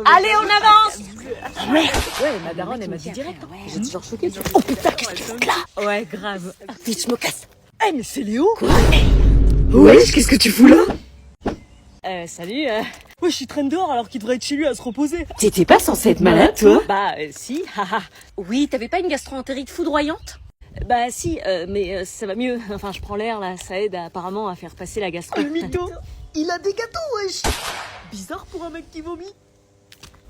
Allez, on avance. Oh merde. Ouais, ma daronne, elle m'a dit direct. J'ai toujours choqué. Oh putain, qu'est-ce que tu fous là? Ouais, grave. Vite, je me casse. Eh, mais c'est Léo. Quoi? Wesh, qu'est-ce que tu fous là? Salut. Ouais, je suis traîne dehors alors qu'il devrait être chez lui à se reposer. T'étais pas censé être malade, toi? Bah, si, haha. Oui, t'avais pas une gastro-entérite foudroyante? Bah, si, mais ça va mieux. Enfin, je prends l'air là, ça aide apparemment à faire passer la gastro. Le mytho, il a des gâteaux, wesh. Bizarre pour un mec qui vomit.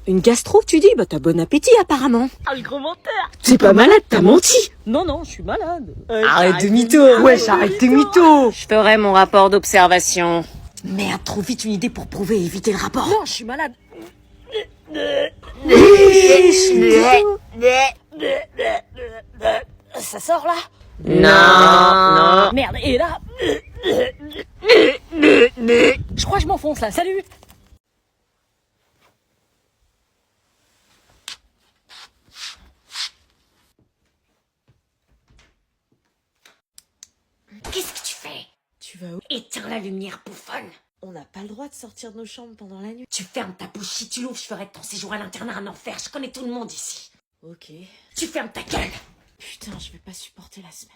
Une gastro, tu dis? Bah, t'as bon appétit, apparemment. Ah, le gros menteur. T'es pas malade, t'as menti. Non, je suis malade. Arrête de mytho. Wesh, arrête de mytho. Je ferai mon rapport d'observation. Merde, trop vite une idée pour prouver et éviter le rapport. Non, je suis malade. Ça sort là? Non. Merde, et là? Je crois que je m'enfonce là, salut. Qu'est-ce que tu fais? Tu vas où? Éteins la lumière, bouffonne. On n'a pas le droit de sortir de nos chambres pendant la nuit. Tu fermes ta bouche, si tu l'ouvres, je ferai de ton séjour à l'internat un enfer. Je connais tout le monde ici. Ok. Tu fermes ta gueule. Putain, je vais pas supporter la semaine.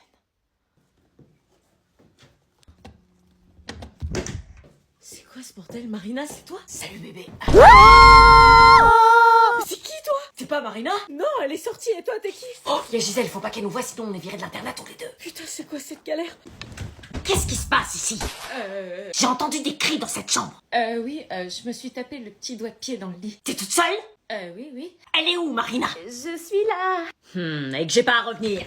C'est quoi ce bordel? Marina, c'est toi? Salut bébé. C'est qui toi? C'est pas Marina? Non, elle est sortie et toi t'es qui? Oh, y'a Gisèle, faut pas qu'elle nous voie, sinon on est virés de l'internat tous les deux. Putain, c'est quoi cette galère? Qu'est-ce qui se passe ici? J'ai entendu des cris dans cette chambre. Oui, je me suis tapé le petit doigt de pied dans le lit. T'es toute seule? Oui. Elle est où, Marina? Je suis là. Et que j'ai pas à revenir.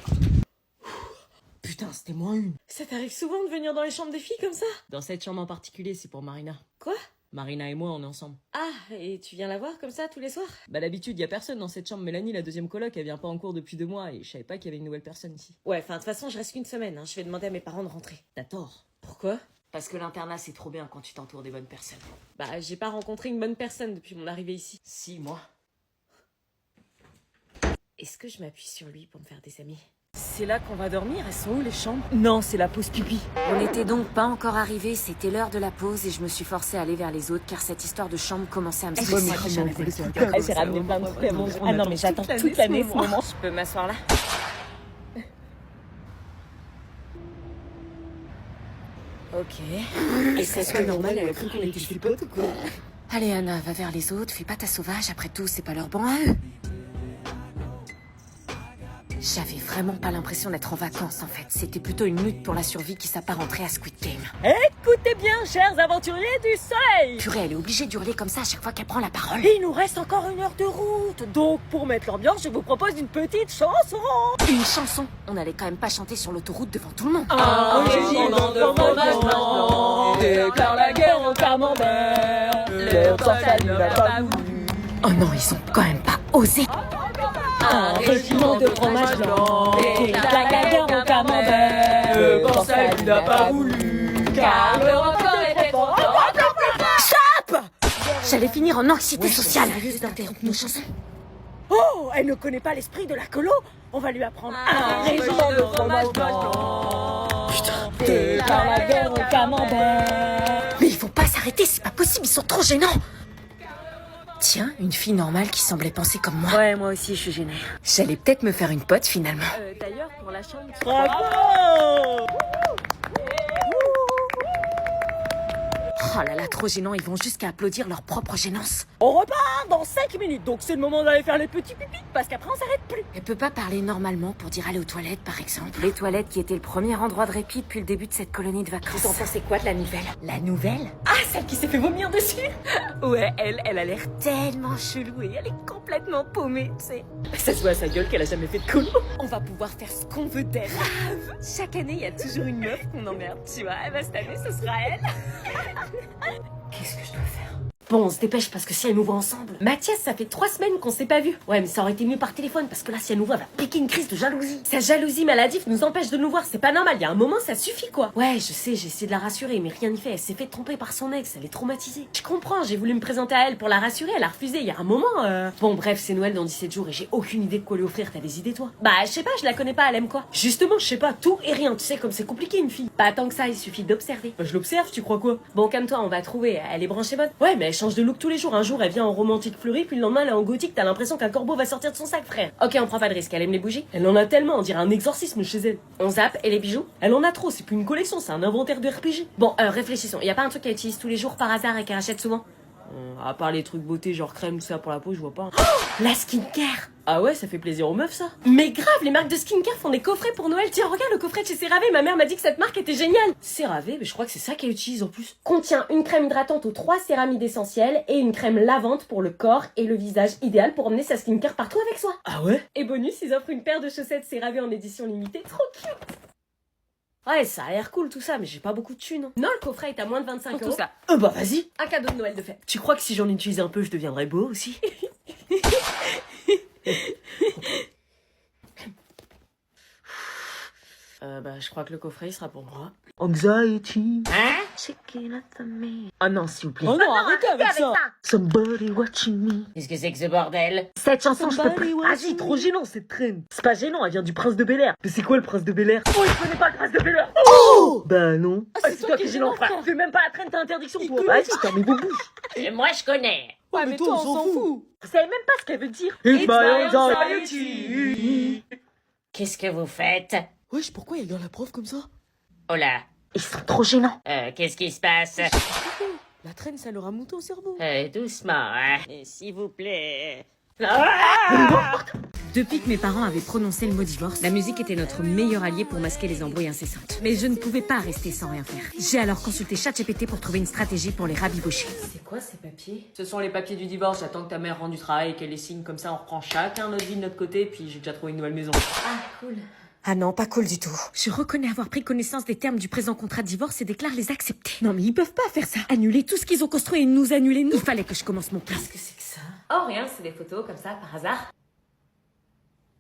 Putain, c'était moins une. Ça t'arrive souvent de venir dans les chambres des filles comme ça? Dans cette chambre en particulier, c'est pour Marina. Quoi? Marina et moi, on est ensemble. Ah, et tu viens la voir comme ça tous les soirs? Bah d'habitude, y a personne dans cette chambre. Mélanie, la deuxième coloc, elle vient pas en cours depuis 2 mois et je savais pas qu'il y avait une nouvelle personne ici. Ouais, enfin de toute façon, je reste qu'une semaine. Je vais demander à mes parents de rentrer. T'as tort. Pourquoi? Parce que l'internat, c'est trop bien quand tu t'entoures des bonnes personnes. Bah, j'ai pas rencontré une bonne personne depuis mon arrivée ici. Si, moi. Est-ce que je m'appuie sur lui pour me faire des amis? C'est là qu'on va dormir? Elles sont où les chambres? Non, c'est la pause pipi. On n'était donc pas encore arrivés, c'était l'heure de la pause et je me suis forcée à aller vers les autres car cette histoire de chambre commençait à me stresser. Elle s'est ramenée plein de trucs à manger. Ah non, mais j'attends toute l'année ce moment. Je peux m'asseoir là? Ok. Et c'est que normal, elle a cru qu'on était ses potes ou quoi? Allez Anna, va vers les autres, fais pas ta sauvage, après tout, c'est pas leur banc à eux. J'avais vraiment pas l'impression d'être en vacances en fait, c'était plutôt une lutte pour la survie qui s'apparenterait à Squid Game. Écoutez bien, chers aventuriers du soleil! Purée, elle est obligée d'hurler comme ça à chaque fois qu'elle prend la parole. Il nous reste encore 1 heure de route, donc pour mettre l'ambiance, je vous propose une petite chanson. Une chanson? On allait quand même pas chanter sur l'autoroute devant tout le monde. Un régiment de fromage blanc déclare la guerre au camembert. Leur tortade n'a pas voulu. Oh non, ils ont quand même pas osé. Un régiment de fromage blanc déclare la guerre au camembert. Le Corsaire n'a pas voulu, car le record était fort. Stop! J'allais finir en anxiété sociale. Sérieuse d'interrompre nos chansons. Oh, elle ne connaît pas l'esprit de la colo. On va lui apprendre un régiment de fromage blanc. Putain, déclare la guerre au camembert. Mais ils vont pas s'arrêter, c'est pas possible, ils sont trop gênants. Tiens, une fille normale qui semblait penser comme moi. Ouais, moi aussi, je suis gênée. J'allais peut-être me faire une pote finalement. D'ailleurs, pour la chambre... Bravo! Oh là là, trop gênant, ils vont jusqu'à applaudir leur propre gênance. On repart dans 5 minutes, donc c'est le moment d'aller faire les petits pipis, parce qu'après on s'arrête plus. Elle peut pas parler normalement pour dire aller aux toilettes par exemple. Les toilettes qui étaient le premier endroit de répit depuis le début de cette colonie de vacances. Vous en pensez quoi de la nouvelle? La nouvelle? Ah, celle qui s'est fait vomir dessus? Ouais, elle a l'air tellement chelou et elle est complètement paumée, tu sais. Ça se voit à sa gueule qu'elle a jamais fait de colo. On va pouvoir faire ce qu'on veut d'elle. Chaque année, il y a toujours une meuf qu'on emmerde, tu vois. Eh ben, cette année, ce sera elle. Qu'est-ce que je dois faire? Bon, on se dépêche parce que si elle nous voit ensemble... Mathias, ça fait 3 semaines qu'on s'est pas vu. Ouais, mais ça aurait été mieux par téléphone parce que là, si elle nous voit, elle va piquer une crise de jalousie. Sa jalousie maladive nous empêche de nous voir, c'est pas normal. Il y a un moment, ça suffit quoi. Ouais, je sais, j'ai essayé de la rassurer, mais rien n'y fait. Elle s'est fait tromper par son ex, elle est traumatisée. Je comprends, j'ai voulu me présenter à elle pour la rassurer, elle a refusé. Il y a un moment. Bon, bref, c'est Noël dans 17 jours et j'ai aucune idée de quoi lui offrir. T'as des idées toi? Bah, je sais pas, je la connais pas, elle aime quoi? Justement, je sais pas, tout et rien. Tu sais comme c'est compliqué une fille. Pas tant que ça, il suffit d'observer. Je l'observe, tu crois quoi? Bon, calme-toi, on va trouver. Elle est branchée bonne. Ouais, mais elle change de look tous les jours. Un jour, elle vient en romantique fleurie, puis le lendemain, elle est en gothique. T'as l'impression qu'un corbeau va sortir de son sac, frère. Ok, on prend pas de risque. Elle aime les bougies. Elle en a tellement, on dirait un exorcisme chez elle. On zappe, et les bijoux? Elle en a trop, c'est plus une collection, c'est un inventaire de RPG. Bon, réfléchissons. Y a pas un truc qu'elle utilise tous les jours par hasard et qu'elle achète souvent? À part les trucs beauté, genre crème, tout ça pour la peau, je vois pas. Oh, la skincare! Ah ouais, ça fait plaisir aux meufs, ça. Mais grave, les marques de skincare font des coffrets pour Noël. Tiens, regarde le coffret de chez CeraVe. Ma mère m'a dit que cette marque était géniale. CeraVe, mais je crois que c'est ça qu'elle utilise en plus. Contient une crème hydratante aux 3 céramides essentielles et une crème lavante pour le corps et le visage, idéal pour emmener sa skincare partout avec soi. Ah ouais? Et bonus, ils offrent une paire de chaussettes CeraVe en édition limitée. Trop cute! Ouais, ça a l'air cool tout ça, mais j'ai pas beaucoup de thunes. Non, le coffret est à moins de 25 Pour euros. tout ça. Bah vas-y. Un cadeau de Noël de fête. Tu crois que si j'en utilise un peu, je deviendrais beau aussi? Je crois que le coffret il sera pour moi. Anxiety. Ah non, s'il vous plaît. Oh non, arrêtez avec ça. Somebody watching me. Qu'est-ce que c'est que ce bordel? Cette chanson, je peux pas. Ah si, trop gênant cette traîne. C'est pas gênant, elle vient du Prince de Bel-Air. Mais c'est quoi le Prince de Bel-Air? Oh, il connaît pas le Prince de Bel-Air. Oh bah non. Ah, c'est toi qui es gênant, frère. Fais même pas la traîne, t'as interdiction, toi. Vas-y, fermez vos bouches. Moi, je connais. Ouais, mais toi, on s'en fout. Vous savez même pas ce qu'elle veut dire. It's my anxiety. Qu'est-ce que vous faites? Wesh, pourquoi il regarde la prof comme ça? Oh là. Ils sont trop gênants. Qu'est-ce qui se passe? La traîne, ça leur a monté au cerveau. Doucement, hein. S'il vous plaît. Depuis que mes parents avaient prononcé le mot divorce, la musique était notre meilleur allié pour masquer les embrouilles incessantes. Mais je ne pouvais pas rester sans rien faire. J'ai alors consulté ChatGPT pour trouver une stratégie pour les rabibocher. C'est quoi ces papiers? Ce sont les papiers du divorce. J'attends que ta mère rentre du travail et qu'elle les signe comme ça. On reprend chacun notre vie de notre côté. Puis j'ai déjà trouvé une nouvelle maison. Ah, cool. Ah non, pas cool du tout. Je reconnais avoir pris connaissance des termes du présent contrat de divorce et déclare les accepter. Non mais ils peuvent pas faire ça. Annuler tout ce qu'ils ont construit et nous annuler nous. Il fallait que je commence mon plan. Qu'est-ce que c'est que ça? Oh rien, c'est des photos comme ça par hasard.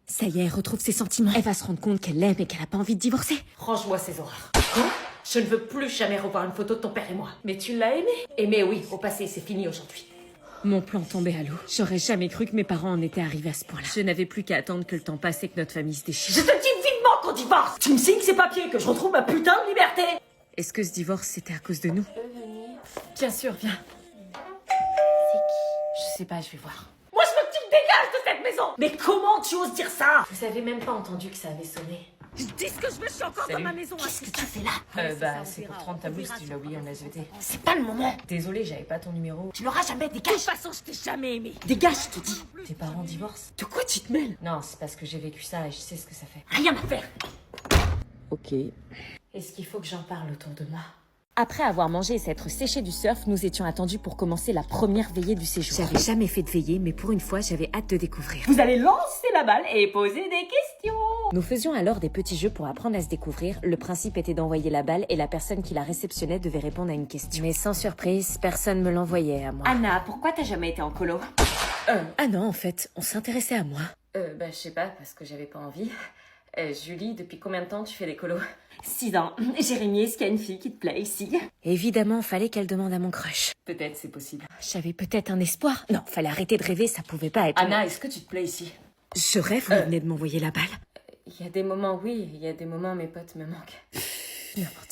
Ça y est, elle retrouve ses sentiments. Elle va se rendre compte qu'elle l'aime et qu'elle a pas envie de divorcer. Range-moi ces horreurs. Quoi? Je ne veux plus jamais revoir une photo de ton père et moi. Mais tu l'as aimé? Aimé, oui, au passé, c'est fini aujourd'hui. Mon plan tombait à l'eau. J'aurais jamais cru que mes parents en étaient arrivés à ce point-là. Je n'avais plus qu'à attendre que le temps passe et que notre famille se déchire. Je te dis vivement qu'on divorce! Tu me signes ces papiers, que je retrouve ma putain de liberté! Est-ce que ce divorce, c'était à cause de nous? Bien sûr, viens. C'est qui? Je sais pas, je vais voir. Moi, je veux que tu te dégages de cette maison! Mais comment tu oses dire ça? Vous avez même pas entendu que ça avait sonné. Je dis ce que je veux, je suis encore dans ma maison. Qu'est-ce que tu fais là? C'est pour te rendre ta blouse, tu l'as oublié en SVT. C'est pas le moment. Désolé, j'avais pas ton numéro. Tu l'auras jamais, dégage. De toute façon, je t'ai jamais aimé. Dégage, je te dis. Tes parents divorcent. De quoi tu te mêles? Non, c'est parce que j'ai vécu ça et je sais ce que ça fait. Rien à faire. Ok. Est-ce qu'il faut que j'en parle autour de moi? Après avoir mangé et s'être séché du surf, nous étions attendus pour commencer la première veillée du séjour. J'avais jamais fait de veillée, mais pour une fois, j'avais hâte de découvrir. Vous allez lancer la balle et poser des questions. Nous faisions alors des petits jeux pour apprendre à se découvrir. Le principe était d'envoyer la balle et la personne qui la réceptionnait devait répondre à une question. Mais sans surprise, personne me l'envoyait à moi. Anna, pourquoi t'as jamais été en colo? Ah non, en fait, on s'intéressait à moi. Je sais pas, parce que j'avais pas envie. Julie, depuis combien de temps tu fais des colos? 6 ans. Jérémy, est-ce qu'il y a une fille qui te plaît ici? Évidemment, fallait qu'elle demande à mon crush. Peut-être, c'est possible. J'avais peut-être un espoir. Non, fallait arrêter de rêver, ça pouvait pas être... Anna, est-ce que tu te plais ici? Je rêve, vous venez de m'envoyer la balle. Il y a des moments, oui, il y a des moments, mes potes me manquent.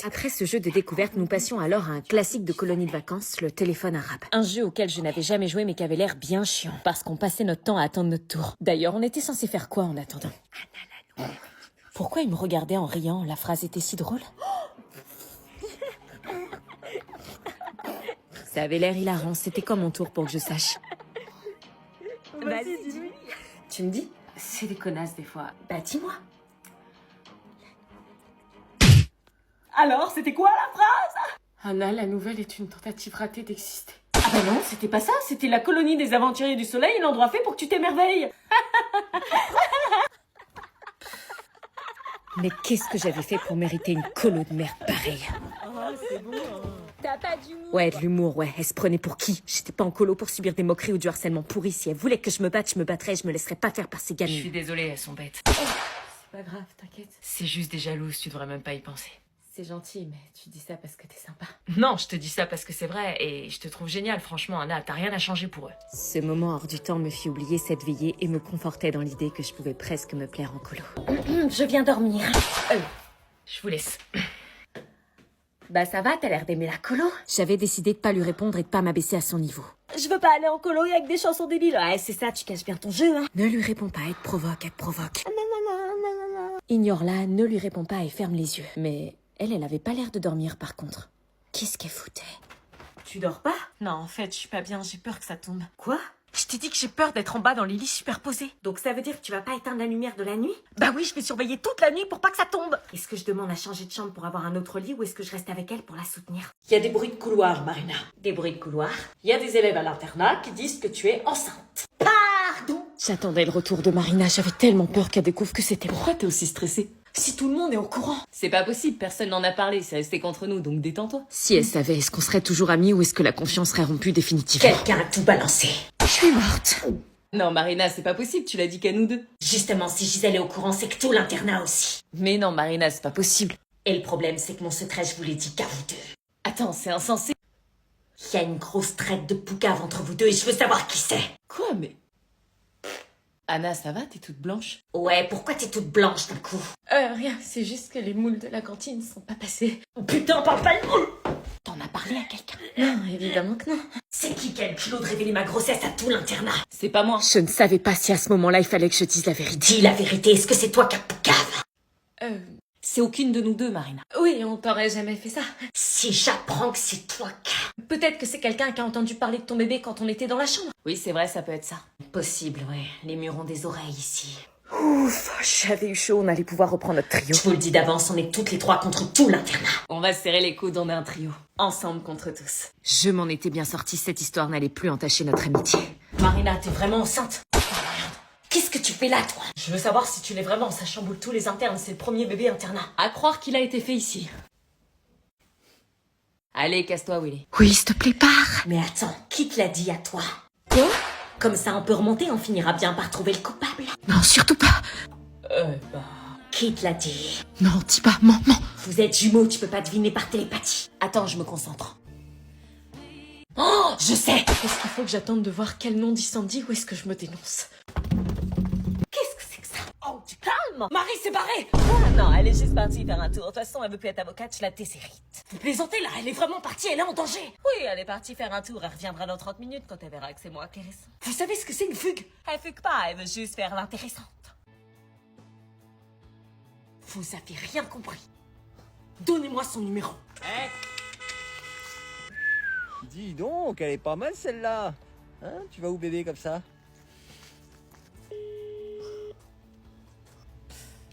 Après ce jeu de découverte, nous passions alors à un classique de colonie de vacances, le téléphone arabe. Un jeu auquel je n'avais jamais joué mais qui avait l'air bien chiant, parce qu'on passait notre temps à attendre notre tour. D'ailleurs, on était censé faire quoi en attendant? Pourquoi il me regardait en riant? La phrase était si drôle. Ça avait l'air hilarant, c'était comme mon tour pour que je sache. Vas-y, dis-lui. Tu me dis? C'est des connasses des fois. Bah dis-moi. Alors, c'était quoi la phrase? Anna, la nouvelle est une tentative ratée d'exister. Ah bah non, c'était pas ça, c'était la colonie des aventuriers du soleil, l'endroit fait pour que tu t'émerveilles. Mais qu'est-ce que j'avais fait pour mériter une colo de merde pareille? Ah, c'est bon. T'as pas d'humour? Ouais, de l'humour, ouais. Elle se prenait pour qui? J'étais pas en colo pour subir des moqueries ou du harcèlement pourri. Si elle voulait que je me batte, je me battrais. Je me laisserais pas faire par ces Je gamines. suis désolée, elles sont bêtes. C'est pas grave, t'inquiète. C'est juste des jalouses, tu devrais même pas y penser. C'est gentil, mais tu dis ça parce que t'es sympa. Non, je te dis ça parce que c'est vrai et je te trouve génial, franchement, Anna, t'as rien à changer pour eux. Ce moment hors du temps me fit oublier cette veillée et me confortait dans l'idée que je pouvais presque me plaire en colo. Je viens dormir. Je vous laisse. Bah ça va, t'as l'air d'aimer la colo. J'avais décidé de pas lui répondre et de pas m'abaisser à son niveau. Je veux pas aller en colo avec des chansons débiles. Ouais, c'est ça, tu caches bien ton jeu, hein. Ne lui réponds pas, elle te provoque. Ignore-la, ne lui réponds pas et ferme les yeux. Mais elle avait pas l'air de dormir par contre. Qu'est-ce qu'elle foutait? Tu dors pas? Non, en fait, je suis pas bien, j'ai peur que ça tombe. Quoi? Je t'ai dit que j'ai peur d'être en bas dans les lits superposés. Donc ça veut dire que tu vas pas éteindre la lumière de la nuit? Bah oui, je vais surveiller toute la nuit pour pas que ça tombe. Est-ce que je demande à changer de chambre pour avoir un autre lit ou est-ce que je reste avec elle pour la soutenir? Il y a des bruits de couloir, Marina. Des bruits de couloir? Il y a des élèves à l'internat qui disent que tu es enceinte. Pardon? J'attendais le retour de Marina, j'avais tellement peur qu'elle découvre que c'était moi. Pourquoi t'es aussi stressée? Si tout le monde est au courant. C'est pas possible, personne n'en a parlé, c'est resté qu'entre nous, donc détends-toi. Si elle savait, est-ce qu'on serait toujours amis ou est-ce que la confiance serait rompue définitivement? Quelqu'un a tout balancé. Je suis morte. Non, Marina, c'est pas possible, tu l'as dit qu'à nous deux. Justement, si Gisèle est au courant, c'est que tout l'internat aussi. Mais non, Marina, c'est pas possible. Et le problème, c'est que mon secret, je vous l'ai dit qu'à vous deux. Attends, c'est insensé. Il y a une grosse traite de poucave entre vous deux et je veux savoir qui c'est. Quoi, mais... Anna, ça va? T'es toute blanche? Ouais, pourquoi t'es toute blanche d'un coup? Rien, c'est juste que les moules de la cantine sont pas passés. Oh putain, parle pas de moule! T'en as parlé à quelqu'un? Non, évidemment que non. C'est qui a le culot de révéler ma grossesse à tout l'internat? C'est pas moi. Je ne savais pas si à ce moment-là il fallait que je dise la vérité. Dis la vérité, est-ce que c'est toi qui as poucave? C'est aucune de nous deux, Marina. Oui, on t'aurait jamais fait ça. Si j'apprends que c'est toi qui... Peut-être que c'est quelqu'un qui a entendu parler de ton bébé quand on était dans la chambre. Oui, c'est vrai, ça peut être ça. Possible, ouais. Les murs ont des oreilles ici. Ouf, j'avais eu chaud, on allait pouvoir reprendre notre trio. Je vous le dis d'avance, on est toutes les trois contre tout l'internat. On va se serrer les coudes, on est un trio. Ensemble contre tous. Je m'en étais bien sortie, cette histoire n'allait plus entacher notre amitié. Marina, t'es vraiment enceinte? Qu'est-ce que tu fais là, toi? Je veux savoir si tu l'es vraiment, ça chamboule tous les internes, c'est le premier bébé internat. À croire qu'il a été fait ici. Allez, casse-toi, Willy. Oui, s'il te plaît, pars. Mais attends, qui te l'a dit à toi? Quoi? Comme ça, on peut remonter, on finira bien par trouver le coupable. Non, surtout pas. Qui te l'a dit? Non, dis pas, mens. Vous êtes jumeaux, tu peux pas deviner par télépathie. Attends, je me concentre. Oh, je sais! Est-ce qu'il faut que j'attende de voir quel nom dit Sandy ou est-ce que je me dénonce? Qu'est-ce que c'est que ça? Oh, tu calmes! Marie s'est barrée! Quoi? Non, elle est juste partie faire un tour. De toute façon, elle veut plus être avocate, je la déshérite. Vous plaisantez là, elle est vraiment partie, elle est en danger! Oui, elle est partie faire un tour. Elle reviendra dans 30 minutes quand elle verra que c'est moi qui ai raison. Vous savez ce que c'est une fugue? Elle fugue pas, elle veut juste faire l'intéressante. Vous avez rien compris. Donnez-moi son numéro. Dis donc, elle est pas mal celle-là. Hein, tu vas où bébé comme ça?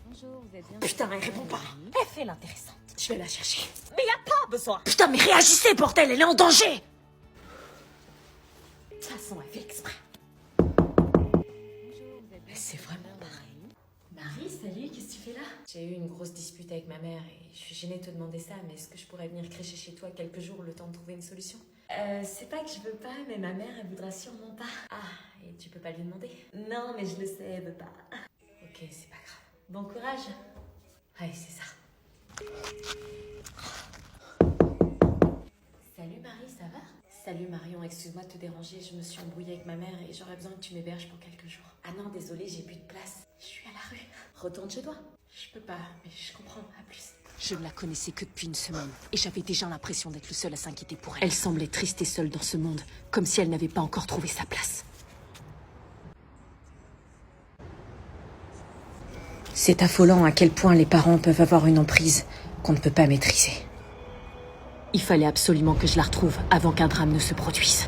Bonjour, vous êtes bien? Putain, elle répond pas. Elle fait l'intéressante. Je vais la chercher. Mais y a pas besoin. Putain, mais réagissez, bordel, elle est en danger! De toute façon, elle fait exprès. C'est vraiment pareil. Marie, salut, qu'est-ce que tu fais là? J'ai eu une grosse dispute avec ma mère et je suis gênée de te demander ça, mais est-ce que je pourrais venir crécher chez toi quelques jours le temps de trouver une solution? C'est pas que je veux pas, mais ma mère, elle voudra sûrement pas. Ah, et tu peux pas lui demander? Non, mais je le sais, elle veut pas. Ok, c'est pas grave. Bon courage. Ouais, c'est ça. Salut Marie, ça va? Salut Marion, excuse-moi de te déranger, je me suis embrouillée avec ma mère et j'aurais besoin que tu m'héberges pour quelques jours. Ah non, désolée, j'ai plus de place. Je suis à la rue. Retourne chez toi. Je peux pas, mais je comprends, à plus. Je ne la connaissais que depuis une semaine et j'avais déjà l'impression d'être le seul à s'inquiéter pour elle. Elle semblait triste et seule dans ce monde, comme si elle n'avait pas encore trouvé sa place. C'est affolant à quel point les parents peuvent avoir une emprise qu'on ne peut pas maîtriser. Il fallait absolument que je la retrouve avant qu'un drame ne se produise.